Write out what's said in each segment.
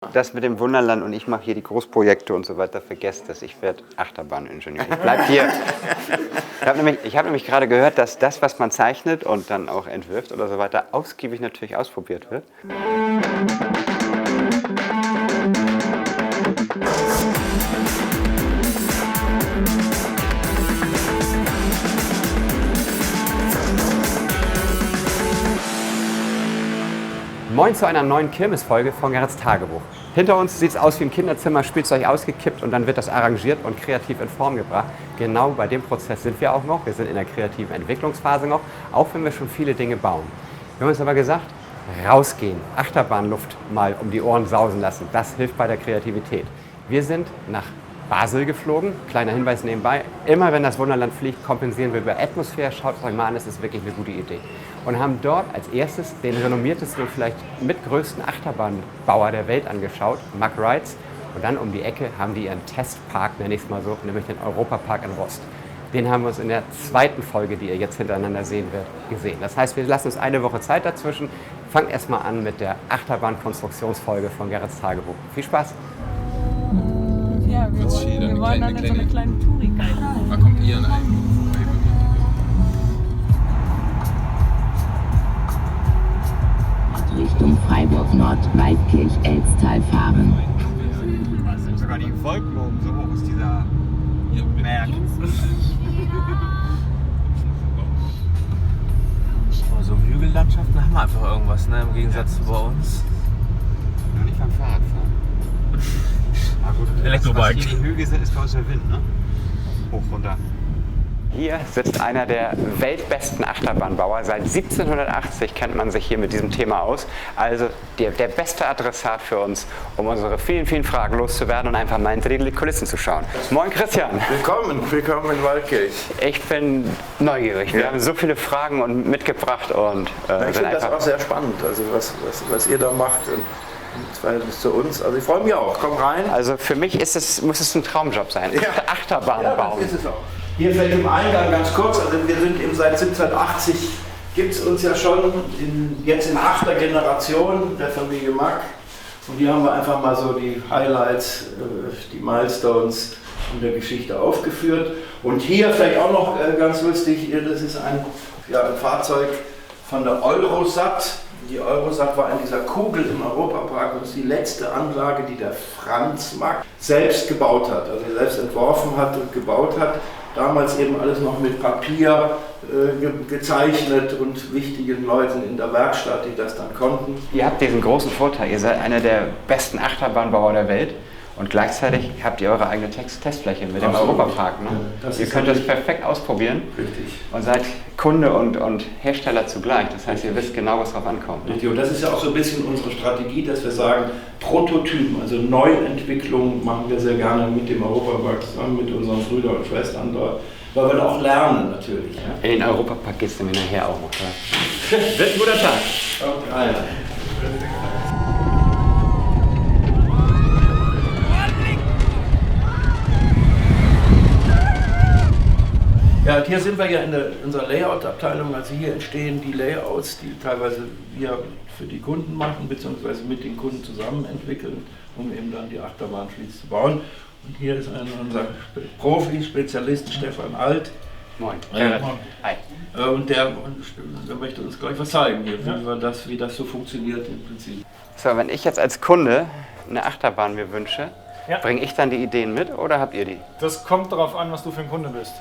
Das mit dem Wunderland und ich mache hier die Großprojekte und so weiter, vergesst das. Ich werde Achterbahningenieur. Ich bleib hier. Ich hab nämlich gerade gehört, dass das, was man zeichnet und dann auch entwirft oder so weiter, ausgiebig natürlich ausprobiert wird. Moin zu einer neuen Kirmesfolge von Gerrits Tagebuch. Hinter uns sieht es aus wie ein Kinderzimmer, Spielzeug ausgekippt und dann wird das arrangiert und kreativ in Form gebracht. Genau bei dem Prozess sind wir auch noch. Wir sind in der kreativen Entwicklungsphase noch, auch wenn wir schon viele Dinge bauen. Wir haben uns aber gesagt, rausgehen, Achterbahnluft mal um die Ohren sausen lassen, das hilft bei der Kreativität. Wir sind nach Basel geflogen, kleiner Hinweis nebenbei, immer wenn das Wunderland fliegt, kompensieren wir über Atmosphäre, schaut euch mal an, das ist wirklich eine gute Idee. Und haben dort als erstes den renommiertesten und vielleicht mitgrößten Achterbahnbauer der Welt angeschaut, Mack Rides. Und dann um die Ecke haben die ihren Testpark, nenne ich es mal so, nämlich den Europapark in Rost. Den haben wir uns in der zweiten Folge, die ihr jetzt hintereinander sehen werdet, gesehen. Das heißt, wir lassen uns eine Woche Zeit dazwischen. Fangt erstmal an mit der Achterbahnkonstruktionsfolge von Gerrits Tagebuch. Viel Spaß! Ja, wir wollen dann so eine kleine Touri-Guide. Wann kommt ihr rein? Richtung Freiburg Nord, Waldkirch, Elstal fahren. Sogar die Wolken oben, so hoch ist dieser Berg. So Hügellandschaften haben wir einfach irgendwas, ne? Im Gegensatz zu bei uns. Noch nicht beim Fahrradfahren. Na gut, Elektrobike. Was hier die Hügel sind, ist bei uns der Wind, ne? Hoch, runter. Hier sitzt einer der weltbesten Achterbahnbauer. Seit 1780 kennt man sich hier mit diesem Thema aus. Also der beste Adressat für uns, um unsere vielen, vielen Fragen loszuwerden und einfach mal hinter die Kulissen zu schauen. Moin Christian. Willkommen in Waldkirch. Ich bin neugierig. Wir haben so viele Fragen mitgebracht und Ich finde das auch sehr spannend, also was ihr da macht. Und Verhältnis zu uns. Also ich freue mich auch. Komm rein. Also für mich muss es ein Traumjob sein. Ja. Achterbahn bauen. Das ist es auch. Hier vielleicht im Eingang ganz kurz, also wir sind eben seit 1780, gibt es uns ja schon, jetzt in 8. Generation der Familie Mack. Und hier haben wir einfach mal so die Highlights, die Milestones in der Geschichte aufgeführt. Und hier vielleicht auch noch ganz lustig, das ist ein Fahrzeug von der Eurosat. Die Eurosat war in dieser Kugel im Europapark und ist die letzte Anlage, die der Franz Mack selbst gebaut hat, also selbst entworfen hat und gebaut hat. Damals eben alles noch mit Papier gezeichnet und wichtigen Leuten in der Werkstatt, die das dann konnten. Ihr habt diesen großen Vorteil, ihr seid einer der besten Achterbahnbauer der Welt und gleichzeitig habt ihr eure eigene Testfläche mit dem Europapark. Ne? Ja, ihr könnt das perfekt ausprobieren. Richtig. Und seid Kunde und Hersteller zugleich. Das heißt, ihr wisst genau, was drauf ankommt. Ne? Richtig. Und das ist ja auch so ein bisschen unsere Strategie, dass wir sagen, Prototypen, also Neuentwicklung machen wir sehr gerne mit dem Europapark zusammen, mit unseren Brüdern und Schwestern dort, weil wir da auch lernen natürlich. Ja? In den Europapark geht es nämlich nachher auch noch. Oder? Wird ein guter Tag. Okay. Ja, und hier sind wir ja in unserer Layout-Abteilung, also hier entstehen die Layouts, die teilweise wir für die Kunden machen, beziehungsweise mit den Kunden zusammen entwickeln, um eben dann die Achterbahnfleets zu bauen. Und hier ist unser Profi, Spezialist Stefan Alt. Moin. Hi. Und der möchte uns gleich was zeigen hier, wie das so funktioniert im Prinzip. So, wenn ich jetzt als Kunde eine Achterbahn mir wünsche, Ja. bringe ich dann die Ideen mit oder habt ihr die? Das kommt darauf an, was du für ein Kunde bist.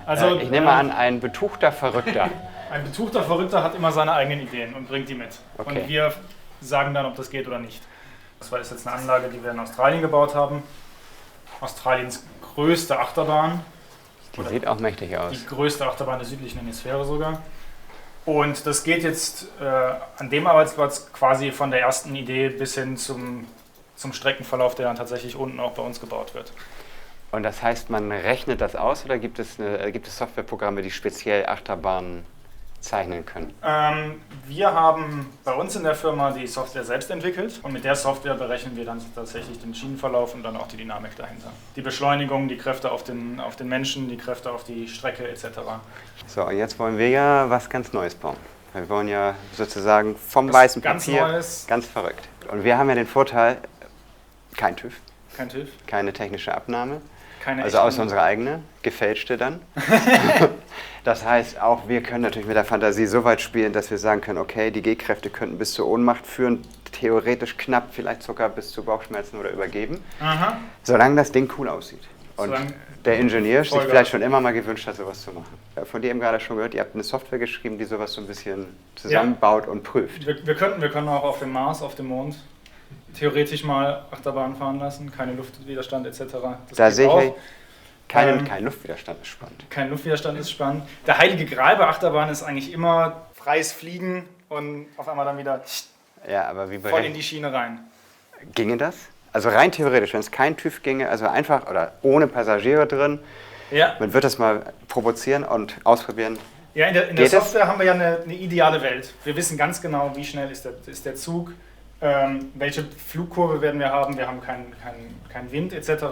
Also, Ich nehme an, ein betuchter Verrückter. ein betuchter Verrückter hat immer seine eigenen Ideen und bringt die mit. Okay. Und wir sagen dann, ob das geht oder nicht. Das war jetzt eine Anlage, die wir in Australien gebaut haben. Australiens größte Achterbahn. Die sieht auch mächtig aus. Die größte Achterbahn der südlichen Hemisphäre sogar. Und das geht jetzt an dem Arbeitsplatz quasi von der ersten Idee bis hin zum Streckenverlauf, der dann tatsächlich unten auch bei uns gebaut wird. Und das heißt, man rechnet das aus oder gibt es Softwareprogramme, die speziell Achterbahnen zeichnen können? Wir haben bei uns in der Firma die Software selbst entwickelt und mit der Software berechnen wir dann tatsächlich den Schienenverlauf und dann auch die Dynamik dahinter. Die Beschleunigung, die Kräfte auf den Menschen, die Kräfte auf die Strecke etc. So, und jetzt wollen wir ja was ganz Neues bauen. Wir wollen ja sozusagen vom weißen ganz Papier Neues. ganz verrückt. Und wir haben ja den Vorteil, Kein TÜV, Kein TÜV, keine technische Abnahme. keine Also echten- außer unsere eigene, gefälschte dann. Das heißt, auch wir können natürlich mit der Fantasie so weit spielen, dass wir sagen können, okay, die G-Kräfte könnten bis zur Ohnmacht führen, theoretisch knapp, vielleicht sogar bis zu Bauchschmerzen oder übergeben, Aha. solange das Ding cool aussieht. Und Solange der Ingenieur sich Vollgas. vielleicht schon immer mal gewünscht hat, sowas zu machen. Ja, von dir eben gerade schon gehört, ihr habt eine Software geschrieben, die sowas so ein bisschen zusammenbaut und prüft. Wir können auch auf dem Mars, auf dem Mond theoretisch mal Achterbahn fahren lassen, keine Luftwiderstand etc. Das Da geht sehe auch. ich, kein Luftwiderstand ist spannend. Kein Luftwiderstand ist spannend. Der Heilige Gral bei Achterbahn ist eigentlich immer freies Fliegen und auf einmal dann wieder Ja, aber wie voll in die Schiene rein. ginge das? Also rein theoretisch, wenn es kein TÜV ginge, also einfach oder ohne Passagiere drin, Ja, man wird das mal provozieren und ausprobieren. ja in der Geht es? Software haben wir ja eine ideale Welt. Wir wissen ganz genau, wie schnell ist der Zug, welche Flugkurve werden wir haben. Wir haben keinen Wind etc.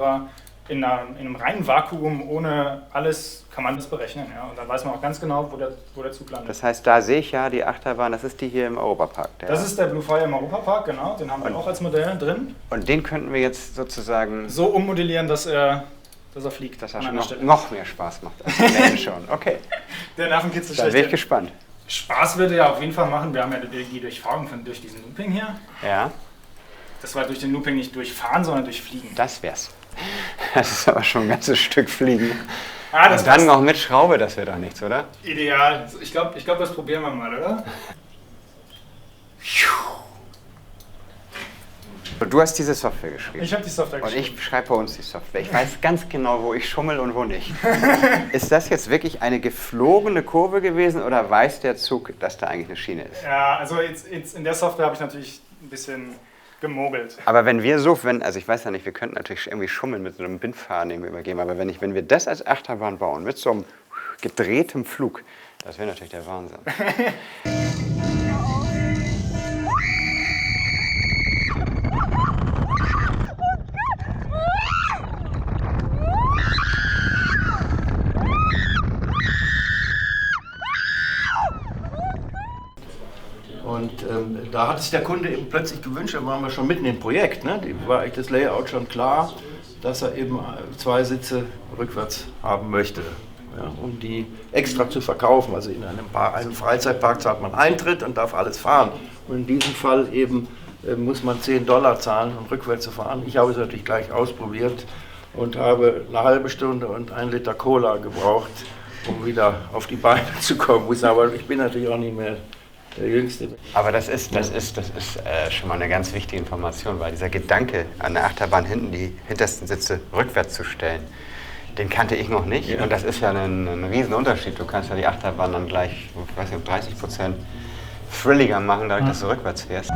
In einem reinen Vakuum, ohne alles, kann man das berechnen. Ja? Und dann weiß man auch ganz genau, wo der Zug landet. Das heißt, da sehe ich ja die Achterbahn, das ist die hier im Europapark. Das ist der Blue Fire im Europapark, genau. Den haben wir auch als Modell drin. Und den könnten wir jetzt sozusagen, So ummodellieren, dass er fliegt. dass er an schon einer noch, Stelle. noch mehr Spaß macht als der Mensch schon. Okay, Der Nervenkitzel da bin ich schlecht. gespannt. Spaß würde ja auf jeden Fall machen. Wir haben ja die Durchfahrung durch diesen Looping hier. Ja, Das war durch den Looping nicht durchfahren, sondern durchfliegen. das wär's. Das ist aber schon ein ganzes Stück Fliegen. Das Und dann passt. noch mit Schraube, das wäre doch nichts, oder? Ideal. Ich glaube, das probieren wir mal, oder? Du hast diese Software geschrieben. Ich habe die Software Und geschrieben. ich schreibe bei uns die Software. Ich weiß ganz genau, wo ich schummel und wo nicht. Ist das jetzt wirklich eine geflogene Kurve gewesen oder weiß der Zug, dass da eigentlich eine Schiene ist? Ja, also jetzt in der Software habe ich natürlich ein bisschen gemogelt. Aber wenn wir also ich weiß ja nicht, wir könnten natürlich irgendwie schummeln mit so einem Bindfaden, den wir übergeben, aber wenn wir das als Achterbahn bauen, mit so einem gedrehtem Flug, das wäre natürlich der Wahnsinn. Und da hat sich der Kunde eben plötzlich gewünscht, da waren wir schon mitten im Projekt, ne? Da war eigentlich das Layout schon klar, dass er eben 2 Sitze rückwärts haben möchte, ja, um die extra zu verkaufen. Also in einem Freizeitpark zahlt man Eintritt und darf alles fahren. Und in diesem Fall eben muss man $10 zahlen, um rückwärts zu fahren. Ich habe es natürlich gleich ausprobiert und habe eine halbe Stunde und 1 Liter Cola gebraucht, um wieder auf die Beine zu kommen. Aber ich bin natürlich auch nicht mehr der Jüngste. Aber das ist schon mal eine ganz wichtige Information, weil dieser Gedanke, an der Achterbahn hinten die hintersten Sitze rückwärts zu stellen, den kannte ich noch nicht. Ja. Und das ist ja ein Riesenunterschied. Du kannst ja die Achterbahn dann gleich, ich weiß nicht, 30% thrilliger machen, dadurch, dass du rückwärts fährst.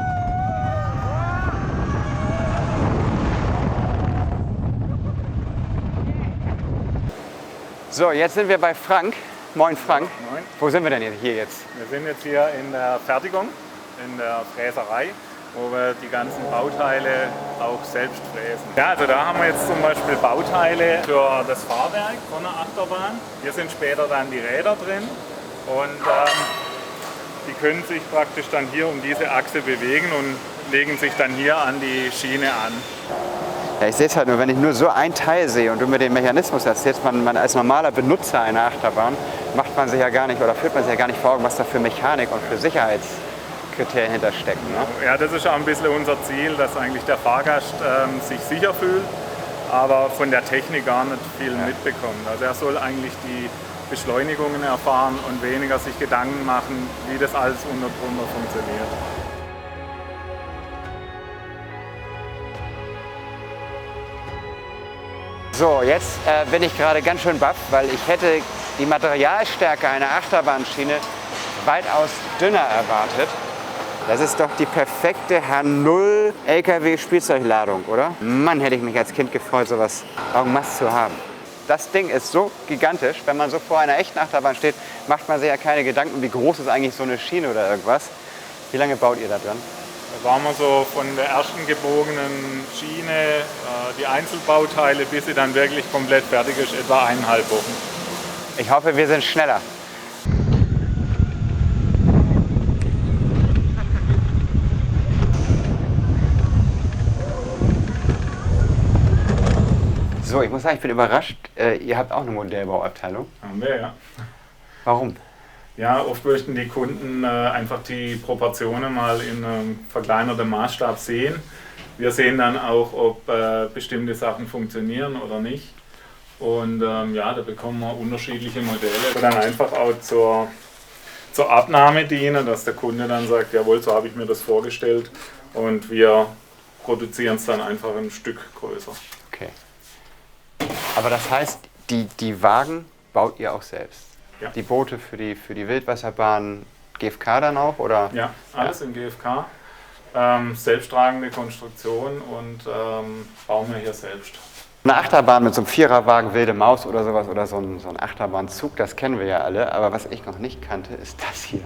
So, jetzt sind wir bei Frank. Moin Frank. Moin. Wo sind wir denn hier jetzt? Wir sind jetzt hier in der Fertigung, in der Fräserei, wo wir die ganzen Bauteile auch selbst fräsen. Ja, also da haben wir jetzt zum Beispiel Bauteile für das Fahrwerk von der Achterbahn. Hier sind später dann die Räder drin und die können sich praktisch dann hier um diese Achse bewegen und legen sich dann hier an die Schiene an. Ja, ich sehe es halt nur, wenn ich nur so ein Teil sehe und du mir den Mechanismus erzählst, man als normaler Benutzer einer Achterbahn macht man sich ja gar nicht oder führt man sich ja gar nicht vor Augen, was da für Mechanik und für Sicherheitskriterien hinterstecken. Ne? Ja, das ist auch ein bisschen unser Ziel, dass eigentlich der Fahrgast sich sicher fühlt, aber von der Technik gar nicht viel mitbekommt. Also er soll eigentlich die Beschleunigungen erfahren und weniger sich Gedanken machen, wie das alles unter drunter funktioniert. So, jetzt bin ich gerade ganz schön baff, weil ich hätte die Materialstärke einer Achterbahnschiene weitaus dünner erwartet. Das ist doch die perfekte H0 LKW Spielzeugladung, oder? Mann, hätte ich mich als Kind gefreut, sowas en masse zu haben. Das Ding ist so gigantisch, wenn man so vor einer echten Achterbahn steht, macht man sich ja keine Gedanken, wie groß ist eigentlich so eine Schiene oder irgendwas. Wie lange baut ihr da dran? Da waren wir so von der ersten gebogenen Schiene, die Einzelbauteile, bis sie dann wirklich komplett fertig ist, etwa 1,5 Wochen. Ich hoffe, wir sind schneller. So, ich muss sagen, ich bin überrascht. Ihr habt auch eine Modellbauabteilung. Haben wir, ja. Warum? Ja, oft möchten die Kunden einfach die Proportionen mal in verkleinertem Maßstab sehen. Wir sehen dann auch, ob bestimmte Sachen funktionieren oder nicht. Und ja, da bekommen wir unterschiedliche Modelle, die dann einfach auch zur Abnahme dienen, dass der Kunde dann sagt, jawohl, so habe ich mir das vorgestellt. Und wir produzieren es dann einfach ein Stück größer. Okay. Aber das heißt, die Wagen baut ihr auch selbst? Ja. Die Boote für die Wildwasserbahn, GFK dann auch? Oder? Ja, alles in GFK. Selbsttragende Konstruktion und bauen wir hier selbst. Eine Achterbahn mit so einem Viererwagen, wilde Maus oder sowas oder so ein Achterbahnzug, das kennen wir ja alle. Aber was ich noch nicht kannte, ist das hier.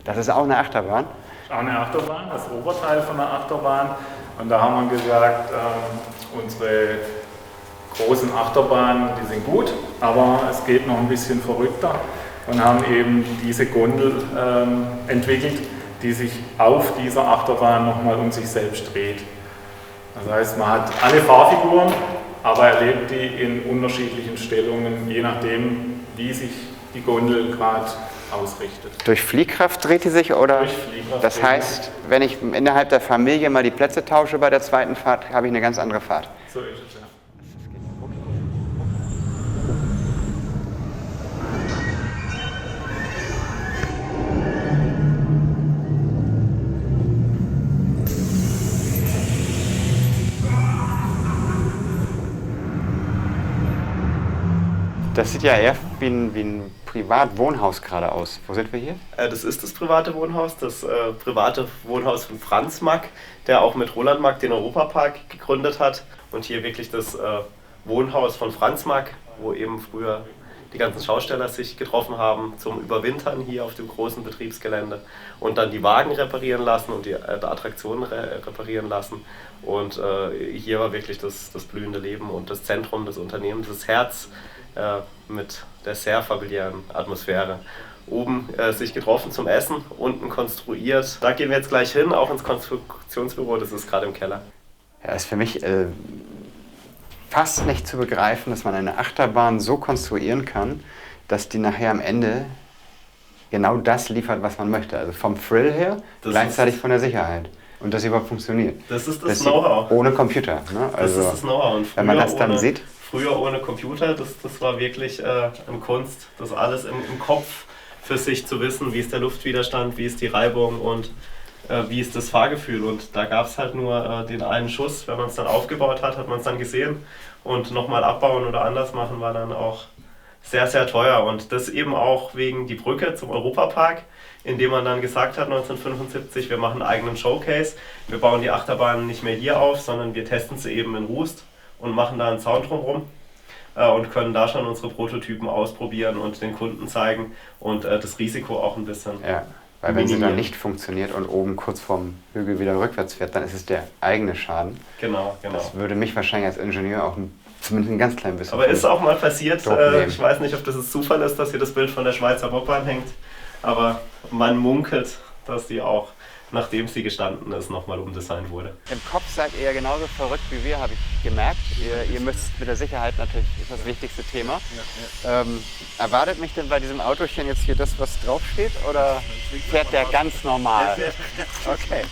Das ist auch eine Achterbahn. Auch eine Achterbahn, das Oberteil von der Achterbahn. Und da haben wir gesagt, unsere großen Achterbahnen, die sind gut, aber es geht noch ein bisschen verrückter. Und haben eben diese Gondel entwickelt, die sich auf dieser Achterbahn nochmal um sich selbst dreht. Das heißt, man hat alle Fahrfiguren, aber erlebt die in unterschiedlichen Stellungen, je nachdem, wie sich die Gondel gerade ausrichtet. Durch Fliehkraft dreht die sich, oder? Durch Fliehkraft. Das heißt, wenn ich innerhalb der Familie mal die Plätze tausche bei der zweiten Fahrt, habe ich eine ganz andere Fahrt. So ist es, ja. Das sieht ja eher wie ein Privatwohnhaus gerade aus. Wo sind wir hier? Das ist das private Wohnhaus, das private Wohnhaus von Franz Mack, der auch mit Roland Mack den Europapark gegründet hat. Und hier wirklich das Wohnhaus von Franz Mack, wo eben früher die ganzen Schausteller sich getroffen haben zum Überwintern hier auf dem großen Betriebsgelände und dann die Wagen reparieren lassen und die Attraktionen reparieren lassen. Und hier war wirklich das blühende Leben und das Zentrum des Unternehmens, das Herz mit der sehr familiären Atmosphäre. Oben sich getroffen zum Essen, unten konstruiert. Da gehen wir jetzt gleich hin, auch ins Konstruktionsbüro, das ist gerade im Keller. Ja, ist für mich fast nicht zu begreifen, dass man eine Achterbahn so konstruieren kann, dass die nachher am Ende genau das liefert, was man möchte. Also vom Thrill her, gleichzeitig von der Sicherheit. Und das überhaupt funktioniert. Das ist das Know-how. Ohne Computer. Ne? Also, das ist das Know-how. Und wenn man das dann sieht. Früher ohne Computer, das war wirklich eine Kunst, das alles im Kopf für sich zu wissen, wie ist der Luftwiderstand, wie ist die Reibung und wie ist das Fahrgefühl. Und da gab es halt nur den einen Schuss. Wenn man es dann aufgebaut hat, hat man es dann gesehen. Und nochmal abbauen oder anders machen war dann auch sehr, sehr teuer. Und das eben auch wegen die Brücke zum Europapark, in dem man dann gesagt hat 1975, wir machen einen eigenen Showcase. Wir bauen die Achterbahnen nicht mehr hier auf, sondern wir testen sie eben in Rust und machen da einen Zaun drumherum und können da schon unsere Prototypen ausprobieren und den Kunden zeigen und das Risiko auch ein bisschen weil wenn sie dann nicht funktioniert und oben kurz vorm Hügel wieder rückwärts fährt, dann ist es der eigene Schaden. Genau. Das würde mich wahrscheinlich als Ingenieur auch zumindest ein ganz klein bisschen. Aber ist auch mal passiert, ich weiß nicht, ob das ein Zufall ist, dass hier das Bild von der Schweizer Bobbahn hängt, aber man munkelt, dass die auch, nachdem sie gestanden ist, nochmal umdesignt wurde. Im Kopf seid ihr ja genauso verrückt wie wir, habe ich gemerkt. Ihr müsst mit der Sicherheit natürlich, ist das wichtigste Thema. Ja. Erwartet mich denn bei diesem Autochen jetzt hier das, was draufsteht, oder fährt der ganz normal? Okay.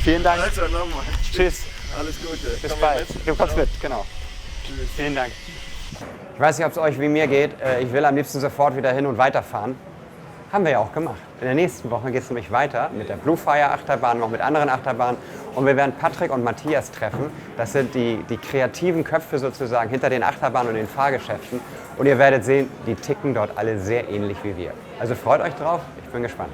Vielen Dank. Also nochmal. Tschüss. Alles Gute. Bis bald. Du kommst mit, genau. Tschüss. Vielen Dank. Ich weiß nicht, ob es euch wie mir geht. Ich will am liebsten sofort wieder hin und weiterfahren. Haben wir ja auch gemacht. In der nächsten Woche geht es nämlich weiter mit der Blue Fire Achterbahn, noch mit anderen Achterbahnen. Und wir werden Patrick und Matthias treffen. Das sind die kreativen Köpfe sozusagen hinter den Achterbahnen und den Fahrgeschäften. Und ihr werdet sehen, die ticken dort alle sehr ähnlich wie wir. Also freut euch drauf, ich bin gespannt.